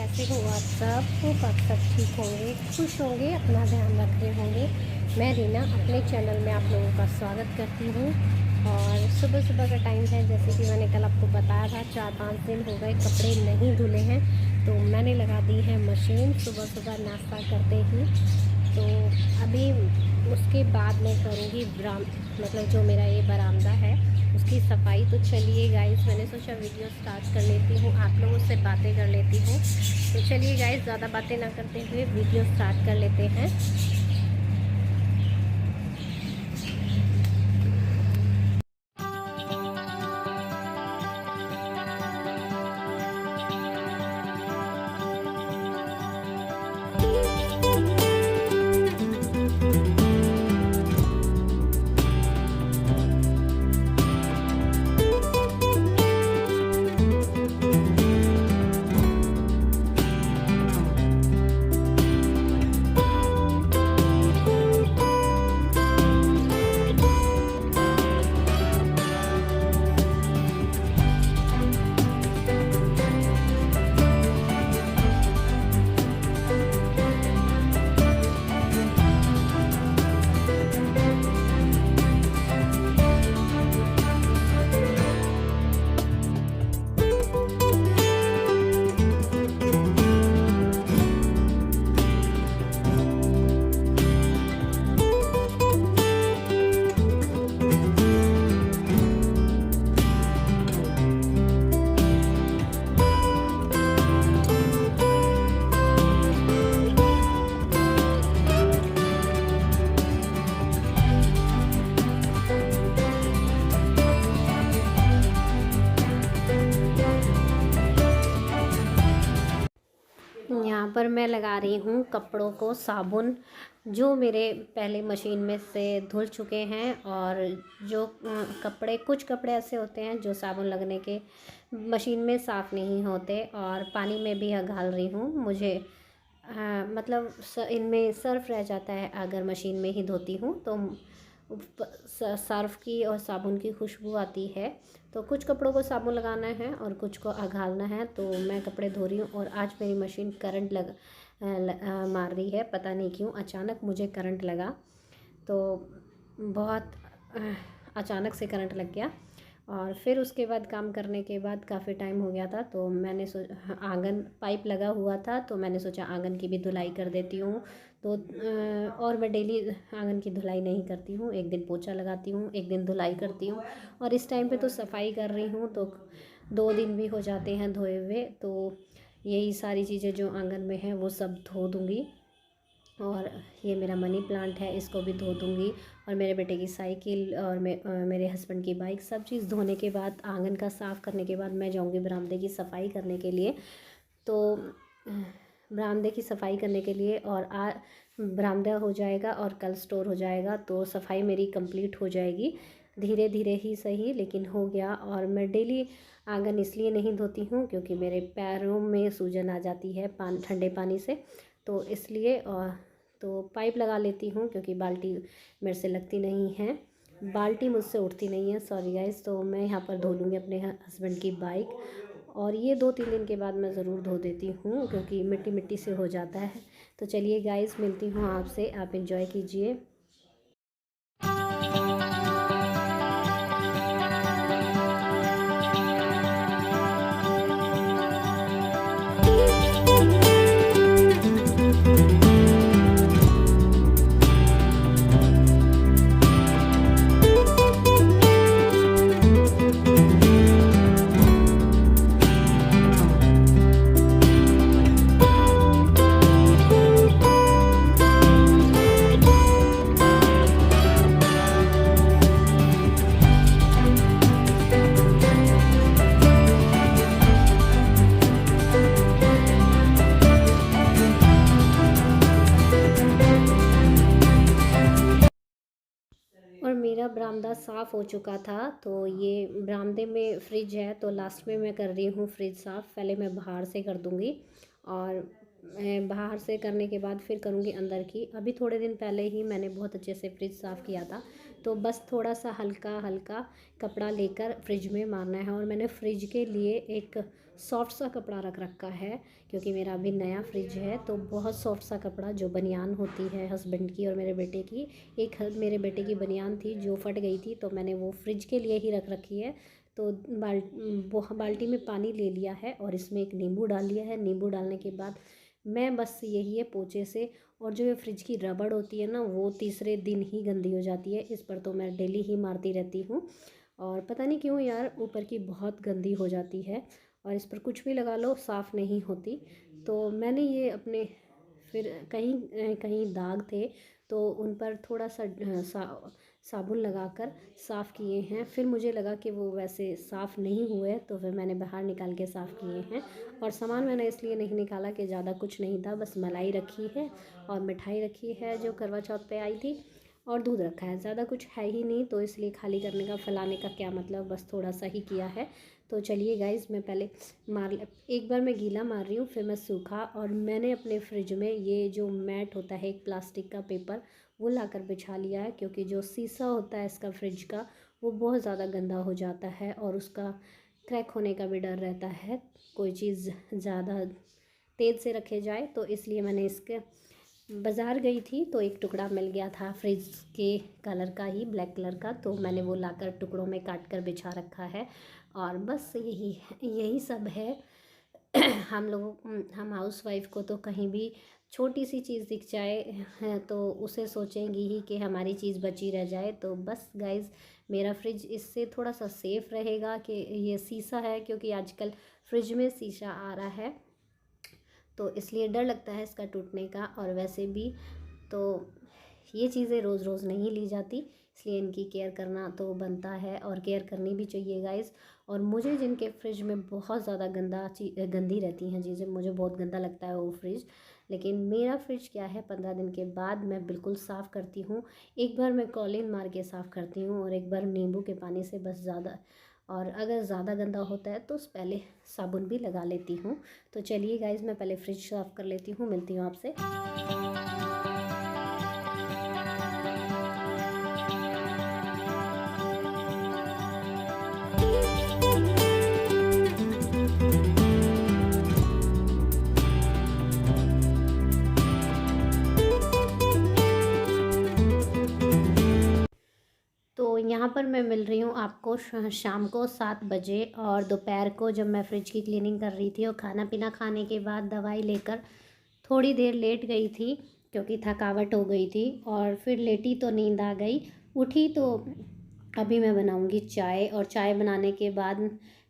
कैसे हो आप सब? होप आप सब ठीक होंगे, खुश होंगे, अपना ध्यान रख रहे होंगे। मैं रीना अपने चैनल में आप लोगों का स्वागत करती हूँ। और सुबह सुबह का टाइम है, जैसे कि मैंने कल आपको बताया था 4-5 दिन हो गए कपड़े नहीं धुले हैं, तो मैंने लगा दी है मशीन सुबह सुबह नाश्ता करते ही। तो अभी उसके बाद मैं करूँगी मतलब जो मेरा ये बरामदा है उसकी सफाई। तो चलिए गाइस, मैंने सोचा वीडियो स्टार्ट कर लेती हूँ, आप लोगों से बातें कर लेती हूँ। तो चलिए गाइस, ज़्यादा बातें ना करते हुए वीडियो स्टार्ट कर लेते हैं। यहाँ पर मैं लगा रही हूँ कपड़ों को साबुन, जो मेरे पहले मशीन में से धुल चुके हैं। और जो कुछ कपड़े ऐसे होते हैं जो साबुन लगने के मशीन में साफ़ नहीं होते, और पानी में भी घाल रही हूँ। मुझे मतलब इनमें सर्फ रह जाता है अगर मशीन में ही धोती हूँ, तो सर्फ की और साबुन की खुशबू आती है। तो कुछ कपड़ों को साबुन लगाना है और कुछ को अघालना है। तो मैं कपड़े धो रही हूँ और आज मेरी मशीन करंट मार रही है, पता नहीं क्यों अचानक मुझे करंट लगा। तो बहुत अचानक से करंट लग गया। और फिर उसके बाद काम करने के बाद काफ़ी टाइम हो गया था, तो मैंने आंगन पाइप लगा हुआ था, तो मैंने सोचा आंगन की भी धुलाई कर देती हूँ। तो और मैं डेली आंगन की धुलाई नहीं करती हूँ, एक दिन पोछा लगाती हूँ, एक दिन धुलाई करती हूँ। और इस टाइम पे तो सफाई कर रही हूँ, तो 2 दिन भी हो जाते हैं धोए हुए। तो यही सारी चीज़ें जो आंगन में हैं वो सब धो दूँगी। और ये मेरा मनी प्लांट है, इसको भी धो दूँगी। और मेरे बेटे की साइकिल और मेरे हस्बैंड की बाइक, सब चीज़ धोने के बाद, आंगन का साफ़ करने के बाद मैं जाऊँगी बरामदे की सफाई करने के लिए। तो बरामदे की सफाई करने के लिए, और बरामदा हो जाएगा और कल स्टोर हो जाएगा, तो सफाई मेरी कंप्लीट हो जाएगी। धीरे धीरे ही सही, लेकिन हो गया। और मैं डेली आंगन इसलिए नहीं धोती हूँ क्योंकि मेरे पैरों में सूजन आ जाती है ठंडे पानी से, तो इसलिए। और तो पाइप लगा लेती हूँ क्योंकि बाल्टी मेरे से लगती नहीं है, बाल्टी मुझसे उठती नहीं है, सॉरी गाइस। तो मैं यहाँ पर धो लूँगी अपने हस्बैंड की बाइक। और ये 2-3 दिन के बाद मैं ज़रूर धो देती हूँ क्योंकि मिट्टी मिट्टी से हो जाता है। तो चलिए गाइस, मिलती हूँ आपसे, आप एंजॉय कीजिए। और मेरा बरामदा साफ़ हो चुका था। तो ये बरामदे में फ्रिज है, तो लास्ट में मैं कर रही हूँ फ्रिज साफ़। पहले मैं बाहर से कर दूँगी, और मैं बाहर से करने के बाद फिर करूँगी अंदर की। अभी थोड़े दिन पहले ही मैंने बहुत अच्छे से फ्रिज साफ़ किया था, तो बस थोड़ा सा हल्का हल्का कपड़ा लेकर फ्रिज में मारना है। और मैंने फ्रिज के लिए एक सॉफ्ट सा कपड़ा रख रखा है, क्योंकि मेरा अभी नया फ्रिज है। तो बहुत सॉफ्ट सा कपड़ा, जो बनियान होती है हस्बैंड की और मेरे बेटे की, मेरे बेटे की बनियान थी जो फट गई थी, तो मैंने वो फ्रिज के लिए ही रख रखी है। तो बाल्टी में पानी ले लिया है और इसमें एक नींबू डाल लिया है। नींबू डालने के बाद मैं बस यही है पोंछे से, और जो ये फ्रिज की रबड़ होती है ना, वो तीसरे दिन ही गंदी हो जाती है। इस पर तो मैं डेली ही मारती रहती हूँ, और पता नहीं क्यों यार ऊपर की बहुत गंदी हो जाती है, और इस पर कुछ भी लगा लो साफ़ नहीं होती। तो मैंने ये अपने, फिर कहीं कहीं दाग थे तो उन पर थोड़ा सा साबुन लगाकर साफ़ किए हैं। फिर मुझे लगा कि वो वैसे साफ़ नहीं हुए, तो फिर मैंने बाहर निकाल के साफ़ किए हैं। और सामान मैंने इसलिए नहीं निकाला कि ज़्यादा कुछ नहीं था, बस मलाई रखी है और मिठाई रखी है जो करवा चौथ पे आई थी, और दूध रखा है। ज़्यादा कुछ है ही नहीं, तो इसलिए खाली करने का, फैलाने का क्या मतलब, बस थोड़ा सा ही किया है। तो चलिए गाइज़, मैं पहले एक बार मैं गीला मार रही हूँ, फिर मैं सूखा। और मैंने अपने फ्रिज में ये जो मैट होता है, एक प्लास्टिक का पेपर, वो लाकर बिछा लिया है, क्योंकि जो शीशा होता है इसका फ्रिज का, वो बहुत ज़्यादा गंदा हो जाता है और उसका क्रैक होने का भी डर रहता है, कोई चीज़ ज़्यादा तेज़ से रखे जाए। तो इसलिए मैंने इसके, बाज़ार गई थी तो एक टुकड़ा मिल गया था फ्रिज के कलर का ही, ब्लैक कलर का, तो मैंने वो लाकर टुकड़ों में काट कर बिछा रखा है। और बस यही सब है। हम हाउसवाइफ को तो कहीं भी छोटी सी चीज़ दिख जाए तो उसे सोचेंगी ही कि हमारी चीज़ बची रह जाए। तो बस गाइज़, मेरा फ्रिज इससे थोड़ा सा सेफ़ रहेगा कि ये शीशा है, क्योंकि आजकल फ्रिज में शीशा आ रहा है, तो इसलिए डर लगता है इसका टूटने का। और वैसे भी तो ये चीज़ें रोज़ रोज़ नहीं ली जाती, इसलिए इनकी केयर करना तो बनता है, और केयर करनी भी चाहिए गाइज़। और मुझे जिनके फ्रिज में बहुत ज़्यादा गंदी रहती हैं चीज़ें, मुझे बहुत गंदा लगता है वो फ्रिज। लेकिन मेरा फ्रिज क्या है, 15 दिन के बाद मैं बिल्कुल साफ़ करती हूँ। एक बार मैं कॉलिन मार के साफ़ करती हूँ, और एक बार नींबू के पानी से, बस ज़्यादा। और अगर ज़्यादा गंदा होता है तो पहले साबुन भी लगा लेती हूँ। तो चलिए गाइज़, मैं पहले फ्रिज साफ़ कर लेती हूँ, मिलती हूँ आपसे। तो यहाँ पर मैं मिल रही हूँ आपको शाम को 7 बजे, और दोपहर को जब मैं फ्रिज की क्लीनिंग कर रही थी और खाना पीना खाने के बाद दवाई लेकर थोड़ी देर लेट गई थी, क्योंकि थकावट हो गई थी। और फिर लेटी तो नींद आ गई, उठी तो अभी मैं बनाऊँगी चाय, और चाय बनाने के बाद,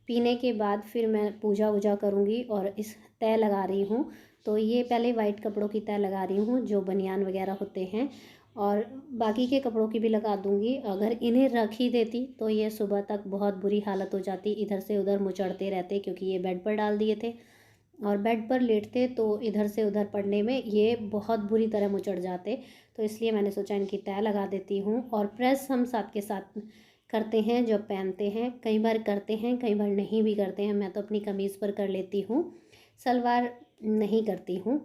पीने के बाद फिर मैं पूजा वूजा करूँगी। और इस तय लगा रही हूँ, तो ये पहले वाइट कपड़ों की तय लगा रही हूँ जो बनियान वगैरह होते हैं, और बाकी के कपड़ों की भी लगा दूँगी। अगर इन्हें रख ही देती तो ये सुबह तक बहुत बुरी हालत हो जाती, इधर से उधर मुचड़ते रहते, क्योंकि ये बेड पर डाल दिए थे, और बेड पर लेटते तो इधर से उधर पड़ने में ये बहुत बुरी तरह मुचड़ जाते। तो इसलिए मैंने सोचा इनकी तय लगा देती हूँ। और प्रेस हम साथ के साथ करते हैं, जब पहनते हैं, कई बार करते हैं, कई बार नहीं भी करते हैं। मैं तो अपनी कमीज़ पर कर लेती हूँ, सलवार नहीं करती हूँ।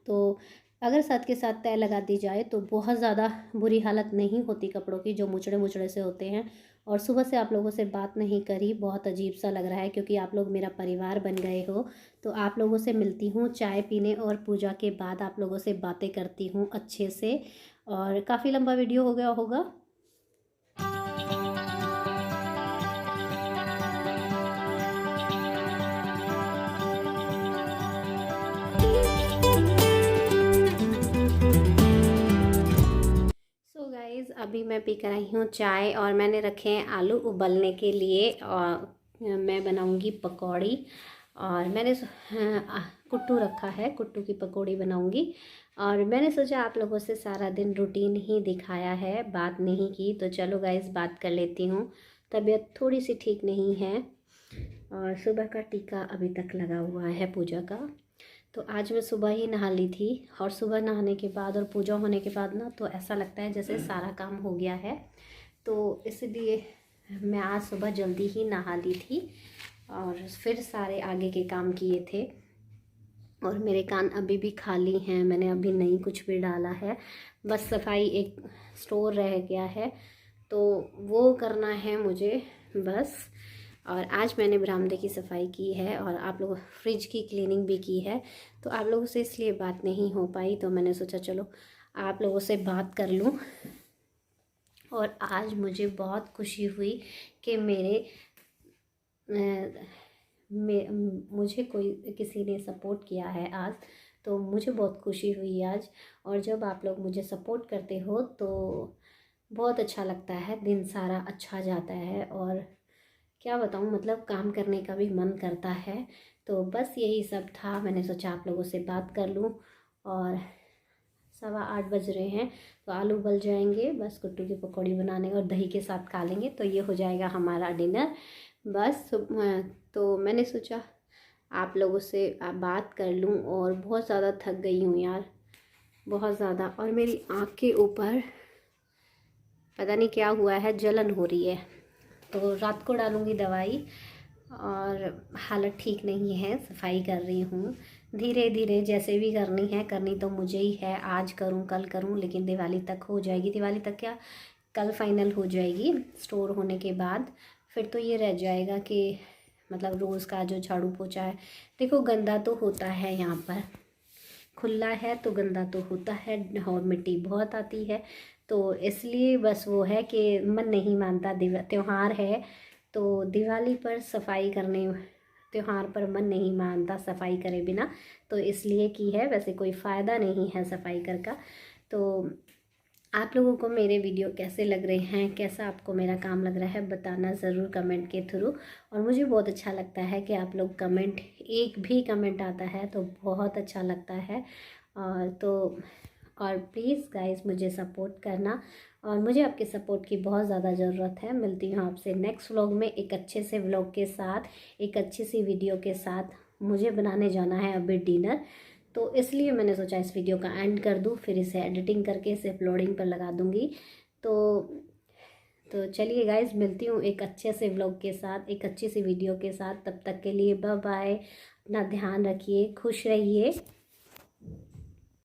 तो अगर साथ के साथ तय लगा दी जाए तो बहुत ज़्यादा बुरी हालत नहीं होती कपड़ों की, जो मुचड़े मुचड़े से होते हैं। और सुबह से आप लोगों से बात नहीं करी, बहुत अजीब सा लग रहा है, क्योंकि आप लोग मेरा परिवार बन गए हो। तो आप लोगों से मिलती हूँ चाय पीने और पूजा के बाद, आप लोगों से बातें करती हूँ अच्छे से। और काफ़ी लंबा वीडियो हो गया होगा। सो गाइज़, अभी मैं पी कर आई हूँ चाय, और मैंने रखे हैं आलू उबलने के लिए, और मैं बनाऊँगी पकौड़ी। और मैंने कुट्टू रखा है, कुट्टू की पकौड़ी बनाऊँगी। और मैंने सोचा आप लोगों से सारा दिन रूटीन ही दिखाया है, बात नहीं की, तो चलो गाइज़ बात कर लेती हूँ। तबीयत थोड़ी सी ठीक नहीं है, और सुबह का टीका अभी तक लगा हुआ है पूजा का। तो आज मैं सुबह ही नहा ली थी, और सुबह नहाने के बाद और पूजा होने के बाद ना, तो ऐसा लगता है जैसे सारा काम हो गया है। तो इसलिए मैं आज सुबह जल्दी ही नहा ली थी, और फिर सारे आगे के काम किए थे। और मेरे कान अभी भी खाली हैं, मैंने अभी नहीं कुछ भी डाला है, बस सफाई, एक स्टोर रह गया है, तो वो करना है मुझे बस। और आज मैंने बरामदे की सफाई की है और आप लोग फ्रिज की क्लीनिंग भी की है। तो आप लोगों से इसलिए बात नहीं हो पाई, तो मैंने सोचा चलो आप लोगों से बात कर लूँ। और आज मुझे बहुत खुशी हुई कि मुझे कोई किसी ने सपोर्ट किया है आज, तो मुझे बहुत खुशी हुई आज। और जब आप लोग मुझे सपोर्ट करते हो तो बहुत अच्छा लगता है, दिन सारा अच्छा जाता है और क्या बताऊँ, मतलब काम करने का भी मन करता है। तो बस यही सब था, मैंने सोचा आप लोगों से बात कर लूँ। और 7:15 बज रहे हैं, तो आलू उबल जाएंगे, बस कुट्टू की पकौड़ी बनाने और दही के साथ खा लेंगे, तो ये हो जाएगा हमारा डिनर बस। तो मैंने सोचा आप लोगों से बात कर लूँ। और बहुत ज़्यादा थक गई हूँ यार, बहुत ज़्यादा। और मेरी आँख के ऊपर पता नहीं क्या हुआ है, जलन हो रही है, तो रात को डालूँगी दवाई। और हालत ठीक नहीं है, सफाई कर रही हूँ धीरे धीरे, जैसे भी करनी है, करनी तो मुझे ही है। आज करूँ कल करूँ, लेकिन दिवाली तक हो जाएगी। दिवाली तक क्या, कल फाइनल हो जाएगी स्टोर होने के बाद। फिर तो ये रह जाएगा कि मतलब रोज़ का जो झाड़ू पोछा है, देखो गंदा तो होता है, यहाँ पर खुला है तो गंदा तो होता है और मिट्टी बहुत आती है। तो इसलिए बस वो है कि मन नहीं मानता, त्योहार है तो दिवाली पर सफाई करने, त्योहार पर मन नहीं मानता सफाई करे बिना, तो इसलिए की है। वैसे कोई फ़ायदा नहीं है सफाई कर का। तो आप लोगों को मेरे वीडियो कैसे लग रहे हैं, कैसा आपको मेरा काम लग रहा है, बताना ज़रूर कमेंट के थ्रू। और मुझे बहुत अच्छा लगता है कि आप लोग कमेंट, एक भी कमेंट आता है तो बहुत अच्छा लगता है। और प्लीज़ गाइस मुझे सपोर्ट करना, और मुझे आपके सपोर्ट की बहुत ज़्यादा ज़रूरत है। मिलती हूँ आपसे नेक्स्ट व्लॉग में, एक अच्छे से व्लॉग के साथ, एक अच्छी सी वीडियो के साथ। मुझे बनाने जाना है अभी डिनर, तो इसलिए मैंने सोचा इस वीडियो का एंड कर दूँ, फिर इसे एडिटिंग करके इसे अपलोडिंग पर लगा दूँगी। तो चलिए गाइस, मिलती हूँ एक अच्छे से व्लॉग के साथ, एक अच्छी सी वीडियो के साथ। तब तक के लिए बाय बाय, अपना ध्यान रखिए, खुश रहिए।